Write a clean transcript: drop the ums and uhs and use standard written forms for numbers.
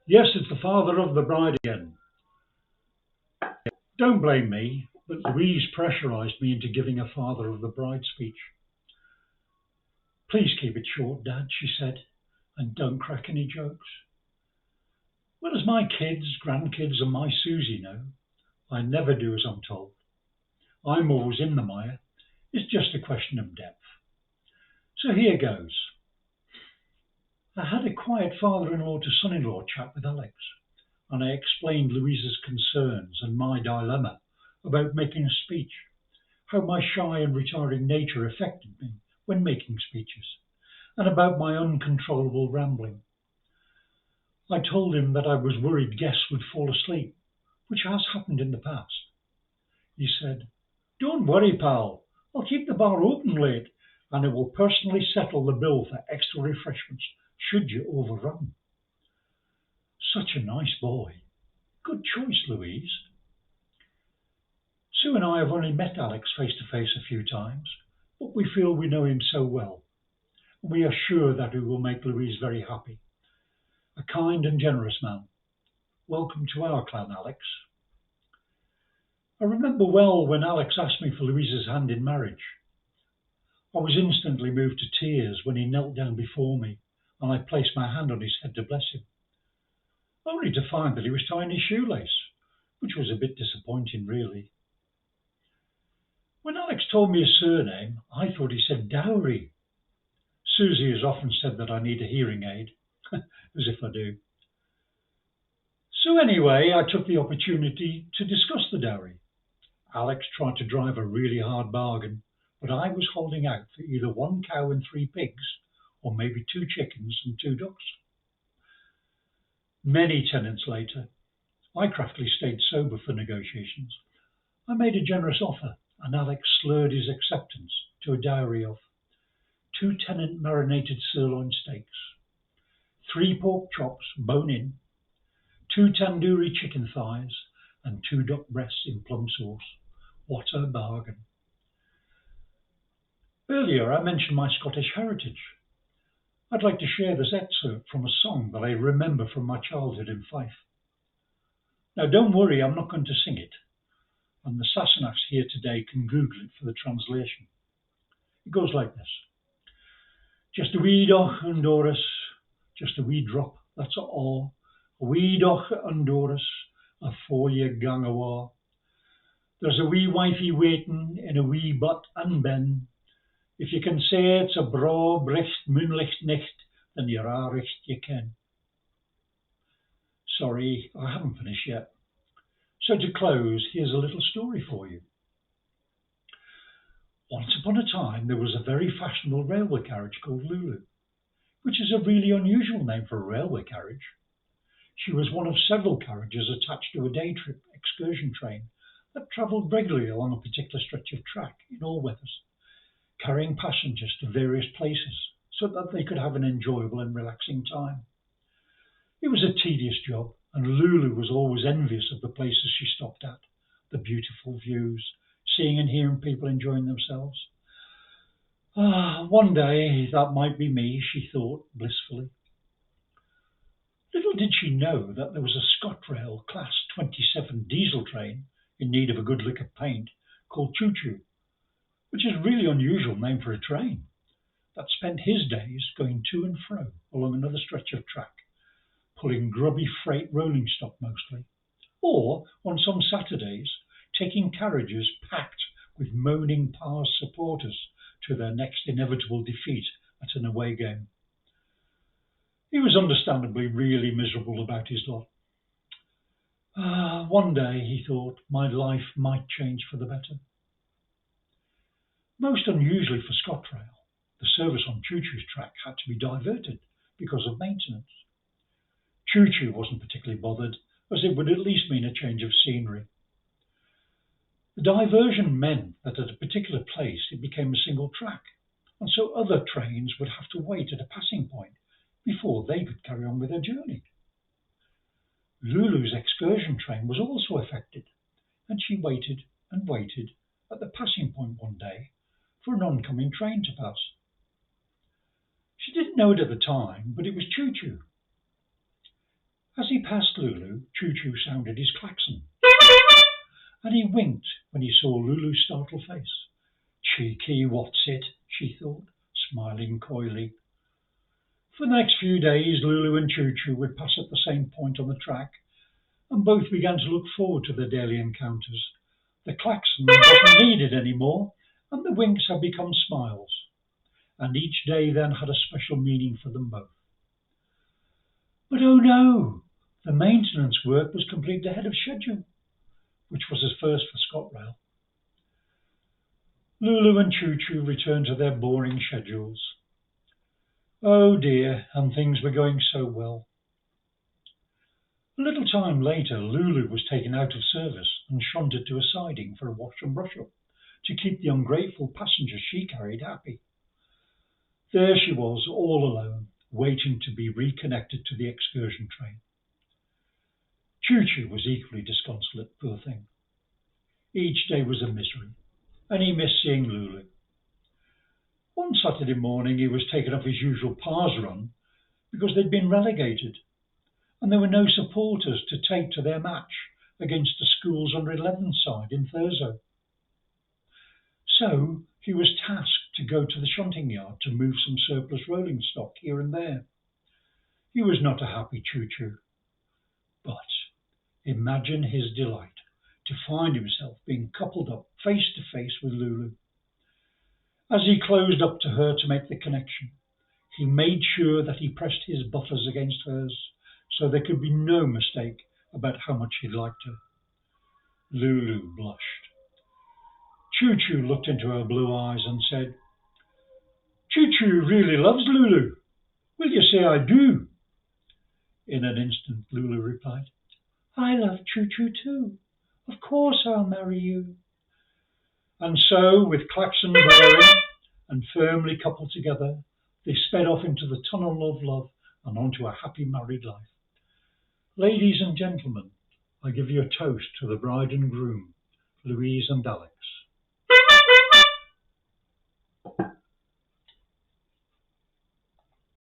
Yes, it's the father of the bride again. Don't blame me, but Louise pressurised me into giving a father of the bride speech. Please keep it short, Dad, she said, and don't crack any jokes. Well, as my kids, grandkids, and my Susie know, I never do as I'm told. I'm always in the mire. It's just a question of depth. So here goes. I had a quiet father-in-law to son-in-law chat with Alex, and I explained Louise's concerns and my dilemma about making a speech, how my shy and retiring nature affected me when making speeches, and about my uncontrollable rambling. I told him that I was worried guests would fall asleep, which has happened in the past. He said, "Don't worry, pal. I'll keep the bar open late, and I will personally settle the bill for extra refreshments should you overrun." Such a nice boy. Good choice, Louise. Sue and I have only met Alex face to face a few times, but we feel we know him so well. We are sure that he will make Louise very happy. A kind and generous man. Welcome to our clan, Alex. I remember well when Alex asked me for Louise's hand in marriage. I was instantly moved to tears when he knelt down before me and I placed my hand on his head to bless him, only to find that he was tying his shoelace, which was a bit disappointing, really. When Alex told me his surname, I thought he said Dowry. Susie has often said that I need a hearing aid, as if I do. So anyway, I took the opportunity to discuss the dowry. Alex tried to drive a really hard bargain, but I was holding out for either 1 cow and 3 pigs, or maybe 2 chickens and 2 ducks. Many tenants later, I craftily stayed sober for negotiations. I made a generous offer, and Alex slurred his acceptance to a dowry of 2 tenant marinated sirloin steaks, 3 pork chops, bone in, 2 tandoori chicken thighs, and 2 duck breasts in plum sauce. What a bargain. Earlier I mentioned my Scottish heritage. I'd like to share this excerpt from a song that I remember from my childhood in Fife. Now don't worry, I'm not going to sing it, and the Sassenachs here today can Google it for the translation. It goes like this. Just a wee doch under us, just a wee drop, that's all. A wee doch under us, afore ye gang awa. There's a wee wifey waiting in a wee butt and ben. If you can say it's a braw, bricht, moonlicht nicht, then you're a recht you ken. Sorry, I haven't finished yet. So to close, here's a little story for you. Once upon a time, there was a very fashionable railway carriage called Looloo, which is a really unusual name for a railway carriage. She was one of several carriages attached to a day trip excursion train that travelled regularly along a particular stretch of track in all weathers, carrying passengers to various places so that they could have an enjoyable and relaxing time. It was a tedious job, and Looloo was always envious of the places she stopped at, the beautiful views, seeing and hearing people enjoying themselves. One day that might be me, she thought blissfully. Little did she know that there was a ScotRail Class 27 diesel train in need of a good lick of paint called Choochoo, which is a really unusual name for a train, that spent his days going to and fro along another stretch of track, pulling grubby freight rolling stock mostly, or on some Saturdays taking carriages packed with moaning past supporters to their next inevitable defeat at an away game. He was understandably really miserable about his lot. One day, he thought, my life might change for the better. Most unusually for ScotRail, the service on Choochoo's track had to be diverted because of maintenance. Choochoo wasn't particularly bothered, as it would at least mean a change of scenery. The diversion meant that at a particular place it became a single track, and so other trains would have to wait at a passing point before they could carry on with their journey. Looloo's excursion train was also affected, and she waited and waited at the passing point one day for an oncoming train to pass. She didn't know it at the time, but it was Choochoo. As he passed Looloo, Choochoo sounded his klaxon, and he winked when he saw Looloo's startled face. Cheeky, what's it? She thought, smiling coyly. For the next few days, Looloo and Choochoo would pass at the same point on the track, and both began to look forward to their daily encounters. The klaxon wasn't needed anymore, and the winks had become smiles, and each day then had a special meaning for them both. But oh no! The maintenance work was completed ahead of schedule, which was a first for ScotRail. Looloo and Choochoo returned to their boring schedules. Oh dear, and things were going so well. A little time later, Looloo was taken out of service and shunted to a siding for a wash and brush up to keep the ungrateful passengers she carried happy. There she was, all alone, waiting to be reconnected to the excursion train. Choochoo was equally disconsolate, poor thing. Each day was a misery, and he missed seeing Looloo. One Saturday morning he was taken off his usual Pars run because they'd been relegated, and there were no supporters to take to their match against the school's under-11 side in Thurso. So he was tasked to go to the shunting yard to move some surplus rolling stock here and there. He was not a happy Choochoo, but imagine his delight to find himself being coupled up face to face with Looloo. As he closed up to her to make the connection, he made sure that he pressed his buttocks against hers so there could be no mistake about how much he liked her. Looloo blushed. Choochoo looked into her blue eyes and said, "Choochoo really loves Looloo. Will you say I do?" In an instant, Looloo replied, "I love Choochoo too. Of course I'll marry you." And so, with klaxon blaring and firmly coupled together, they sped off into the tunnel of love and onto a happy married life. Ladies and gentlemen, I give you a toast to the bride and groom, Louise and Alex.